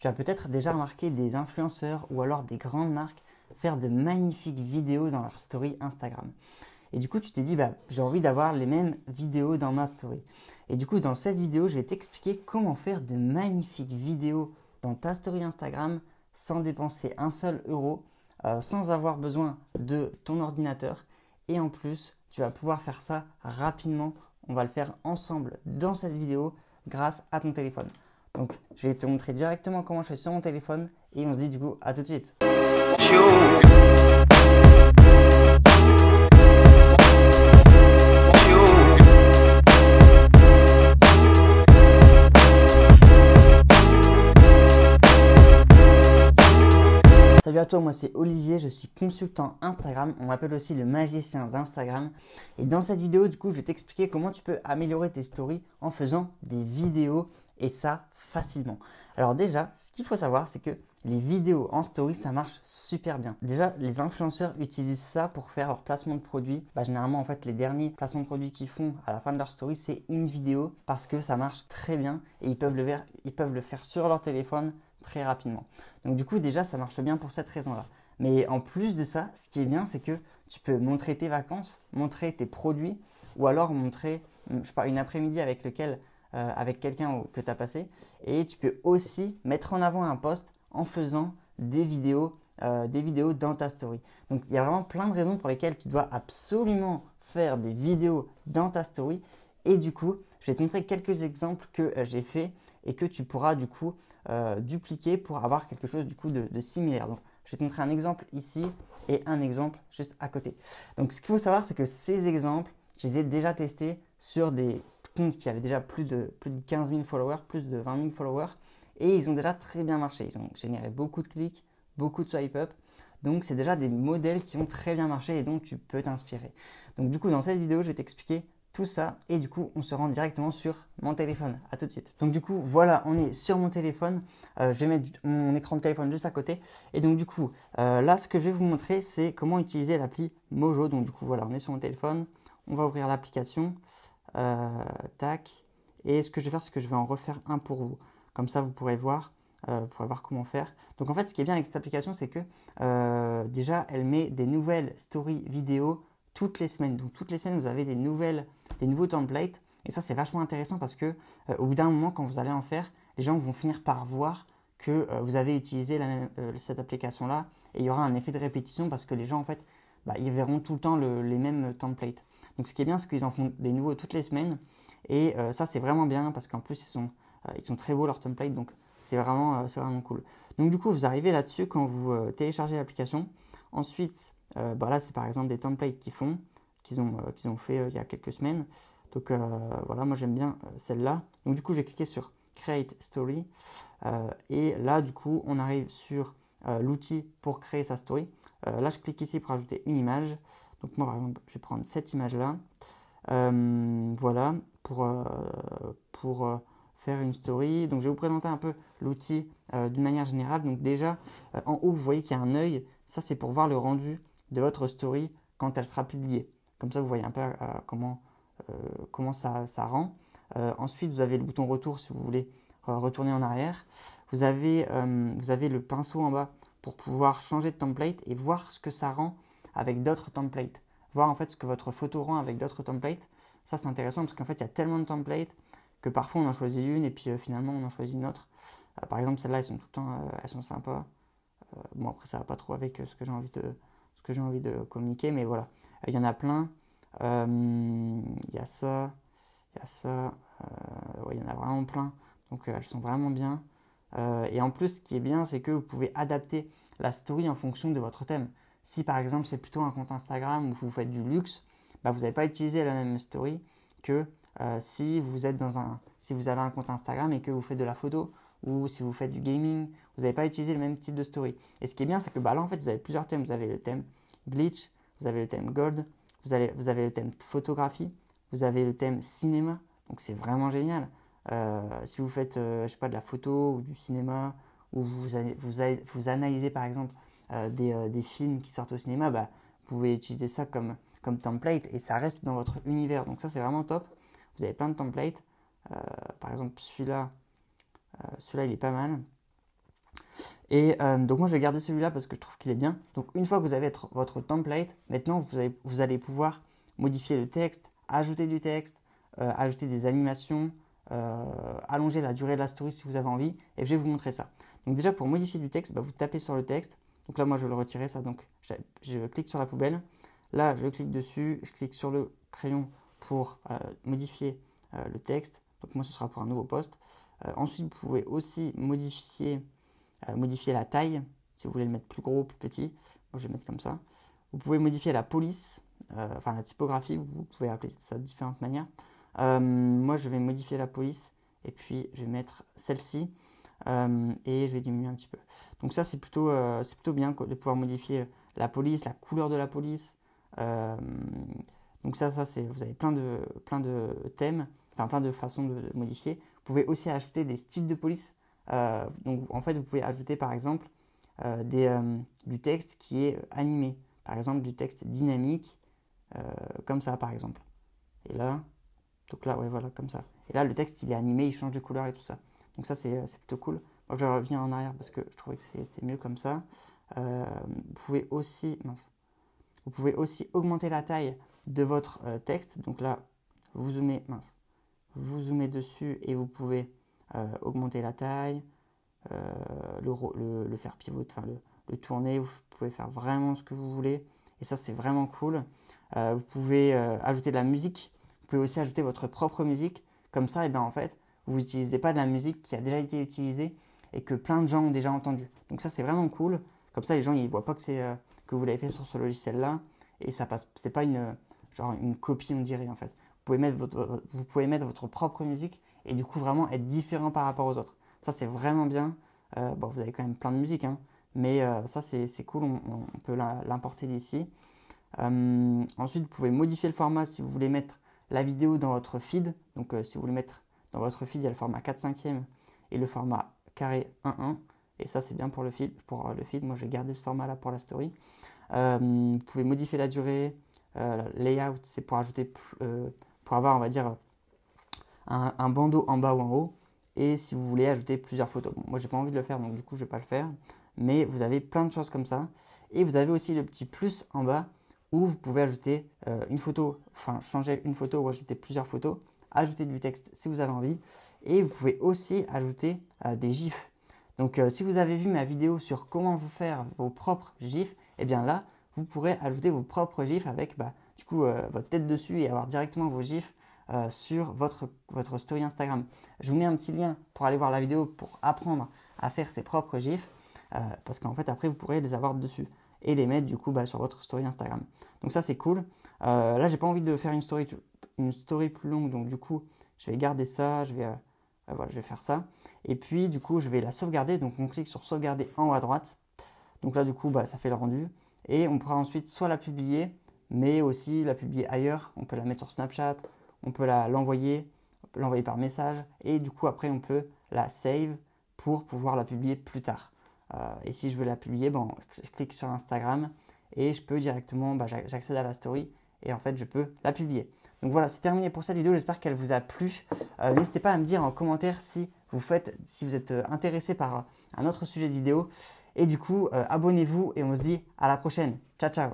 Tu as peut-être déjà remarqué des influenceurs ou alors des grandes marques faire de magnifiques vidéos dans leur story Instagram. Et du coup, tu t'es dit, j'ai envie d'avoir les mêmes vidéos dans ma story. Et du coup, dans cette vidéo, je vais t'expliquer comment faire de magnifiques vidéos dans ta story Instagram sans dépenser un seul euro, sans avoir besoin de ton ordinateur. Et en plus, tu vas pouvoir faire ça rapidement. On va le faire ensemble dans cette vidéo grâce à ton téléphone. Donc, je vais te montrer directement comment je fais sur mon téléphone et on se dit du coup à tout de suite. Salut à toi, moi c'est Olivier, je suis consultant Instagram, on m'appelle aussi le magicien d'Instagram. Et dans cette vidéo, du coup, je vais t'expliquer comment tu peux améliorer tes stories en faisant des vidéos et ça facilement. Alors déjà, ce qu'il faut savoir, c'est que les vidéos en story, ça marche super bien. Déjà, les influenceurs utilisent ça pour faire leur placement de produits. Généralement, en fait, les derniers placements de produits qu'ils font à la fin de leur story, c'est une vidéo parce que ça marche très bien et ils peuvent le faire sur leur téléphone très rapidement. Donc du coup, déjà, ça marche bien pour cette raison-là. Mais en plus de ça, ce qui est bien, c'est que tu peux montrer tes vacances, montrer tes produits ou alors montrer, je sais pas, une après-midi avec quelqu'un que tu as passé. Et tu peux aussi mettre en avant un post en faisant des vidéos dans ta story. Donc il y a vraiment plein de raisons pour lesquelles tu dois absolument faire des vidéos dans ta story. Et du coup, je vais te montrer quelques exemples que j'ai fait et que tu pourras du coup dupliquer pour avoir quelque chose du coup de similaire. Donc, je vais te montrer un exemple ici et un exemple juste à côté. Donc, ce qu'il faut savoir, c'est que ces exemples, je les ai déjà testés sur des comptes qui avaient déjà plus de 15 000 followers, plus de 20 000 followers et ils ont déjà très bien marché. Ils ont généré beaucoup de clics, beaucoup de swipe up. Donc, c'est déjà des modèles qui ont très bien marché et dont tu peux t'inspirer. Donc, du coup, dans cette vidéo, je vais t'expliquer tout ça et du coup on se rend directement sur mon téléphone. À tout de suite. Donc du coup voilà, on est sur mon téléphone. Je vais mettre mon écran de téléphone juste à côté et donc du coup là ce que je vais vous montrer c'est comment utiliser l'appli Mojo. Donc du coup voilà, on est sur mon téléphone, on va ouvrir l'application, tac, et ce que je vais faire c'est que je vais en refaire un pour vous, comme ça vous pourrez voir comment faire. Donc en fait ce qui est bien avec cette application c'est que déjà elle met des nouvelles stories vidéo toutes les semaines. Donc toutes les semaines vous avez des nouveaux templates et ça c'est vachement intéressant parce que au bout d'un moment quand vous allez en faire, les gens vont finir par voir que vous avez utilisé cette application là et il y aura un effet de répétition parce que les gens en fait ils verront tout le temps les mêmes templates. Donc ce qui est bien c'est qu'ils en font des nouveaux toutes les semaines et ça c'est vraiment bien parce qu'en plus ils sont très beaux leurs templates, donc c'est vraiment cool. Donc du coup vous arrivez là-dessus quand vous téléchargez l'application. Ensuite là c'est par exemple des templates qu'ils ont fait il y a quelques semaines. Donc voilà, moi j'aime bien celle-là. Donc du coup je vais cliquer sur Create Story et là du coup on arrive sur l'outil pour créer sa story. Là je clique ici pour ajouter une image. Donc moi par exemple je vais prendre cette image-là. Voilà pour faire une story. Donc je vais vous présenter un peu l'outil d'une manière générale. Donc déjà en haut vous voyez qu'il y a un œil. Ça c'est pour voir le rendu de votre story quand elle sera publiée. Comme ça, vous voyez un peu comment ça rend. Ensuite, vous avez le bouton retour si vous voulez retourner en arrière. Vous avez le pinceau en bas pour pouvoir changer de template et voir ce que ça rend avec d'autres templates. Voir en fait ce que votre photo rend avec d'autres templates. Ça, c'est intéressant parce qu'en fait, il y a tellement de templates que parfois on en choisit une et puis finalement on en choisit une autre. Par exemple, celles-là, elles sont tout le temps elles sont sympas. Bon, après, ça va pas trop avec ce que j'ai envie de communiquer, mais voilà. Il y en a plein. Il y a ça. Ouais, il y en a vraiment plein. Donc, elles sont vraiment bien. Et en plus, ce qui est bien, c'est que vous pouvez adapter la story en fonction de votre thème. Si par exemple, c'est plutôt un compte Instagram où vous faites du luxe, vous n'allez pas utiliser la même story que si vous avez un compte Instagram et que vous faites de la photo ou si vous faites du gaming, vous n'allez pas utiliser le même type de story. Et ce qui est bien, c'est que là, en fait, vous avez plusieurs thèmes. Vous avez le thème glitch, vous avez le thème gold, vous avez le thème photographie, vous avez le thème cinéma. Donc, c'est vraiment génial. Si vous faites, je sais pas, de la photo ou du cinéma, ou vous analysez, par exemple, des films qui sortent au cinéma, vous pouvez utiliser ça comme template et ça reste dans votre univers. Donc, ça, c'est vraiment top. Vous avez plein de templates. Par exemple, celui-là, il est pas mal. Et donc moi je vais garder celui-là parce que je trouve qu'il est bien. Donc une fois que vous avez votre template, maintenant vous allez pouvoir modifier le texte, ajouter du texte, ajouter des animations, allonger la durée de la story si vous avez envie. Et je vais vous montrer ça. Donc déjà pour modifier du texte, vous tapez sur le texte. Donc là moi je vais le retirer ça. Donc je clique sur la poubelle. Là je clique dessus, je clique sur le crayon pour modifier le texte. Donc moi ce sera pour un nouveau post. Ensuite vous pouvez aussi modifier la taille, si vous voulez le mettre plus gros, plus petit. Moi je vais le mettre comme ça. Vous pouvez modifier la police, enfin la typographie, vous pouvez appeler ça de différentes manières. Moi je vais modifier la police et puis je vais mettre celle-ci et je vais diminuer un petit peu. Donc ça c'est plutôt bien de pouvoir modifier la police, la couleur de la police. Donc ça c'est, vous avez plein de thèmes, enfin plein de façons de modifier. Vous pouvez aussi ajouter des styles de police. Donc en fait vous pouvez ajouter par exemple du texte qui est animé, par exemple du texte dynamique comme ça par exemple, et là donc là ouais voilà comme ça, et là le texte il est animé, il change de couleur et tout ça, donc ça c'est plutôt cool. Moi je reviens en arrière parce que je trouvais que c'était mieux comme ça. Vous pouvez aussi augmenter la taille de votre texte, donc là vous zoomez dessus et vous pouvez augmenter la taille, le faire pivoter, enfin le tourner, vous pouvez faire vraiment ce que vous voulez et ça c'est vraiment cool. Vous pouvez ajouter de la musique, vous pouvez aussi ajouter votre propre musique, comme ça et en fait vous n'utilisez pas de la musique qui a déjà été utilisée et que plein de gens ont déjà entendu. Donc ça c'est vraiment cool, comme ça les gens ils voient pas que vous l'avez fait sur ce logiciel là et ça passe, c'est pas une copie on dirait en fait. Vous pouvez mettre votre propre musique et du coup vraiment être différent par rapport aux autres. Ça c'est vraiment bien. Vous avez quand même plein de musique, hein, mais ça c'est cool, on peut l'importer d'ici. Ensuite vous pouvez modifier le format si vous voulez mettre la vidéo dans votre feed. Donc si vous voulez mettre dans votre feed, il y a le format 4/5 et le format carré 1/1. Et ça c'est bien pour le feed. Moi je vais garder ce format là pour la story. Vous pouvez modifier la durée. Layout c'est pour ajouter pour avoir on va dire un bandeau en bas ou en haut, et si vous voulez ajouter plusieurs photos. Bon, moi j'ai pas envie de le faire donc du coup je vais pas le faire, mais vous avez plein de choses comme ça. Et vous avez aussi le petit plus en bas où vous pouvez ajouter une photo, enfin changer une photo ou ajouter plusieurs photos, ajouter du texte si vous avez envie, et vous pouvez aussi ajouter des gifs. Donc si vous avez vu ma vidéo sur comment vous faire vos propres gifs, et bien là vous pourrez ajouter vos propres gifs avec du coup votre tête dessus et avoir directement vos gifs sur votre story Instagram. Je vous mets un petit lien pour aller voir la vidéo pour apprendre à faire ses propres gifs parce qu'en fait après vous pourrez les avoir dessus et les mettre du coup sur votre story Instagram. Donc ça c'est cool. Là j'ai pas envie de faire une story plus longue, donc du coup je vais garder ça, je vais faire ça, et puis du coup je vais la sauvegarder. Donc on clique sur sauvegarder en haut à droite. Donc là du coup ça fait le rendu et on pourra ensuite soit la publier, mais aussi la publier ailleurs. On peut la mettre sur Snapchat, on peut l'envoyer par message, et du coup après on peut la save pour pouvoir la publier plus tard. Et si je veux la publier, je clique sur Instagram et je peux directement, j'accède à la story et en fait je peux la publier. Donc voilà, c'est terminé pour cette vidéo, j'espère qu'elle vous a plu. N'hésitez pas à me dire en commentaire si vous êtes intéressé par un autre sujet de vidéo. Et du coup, abonnez-vous et on se dit à la prochaine. Ciao, ciao!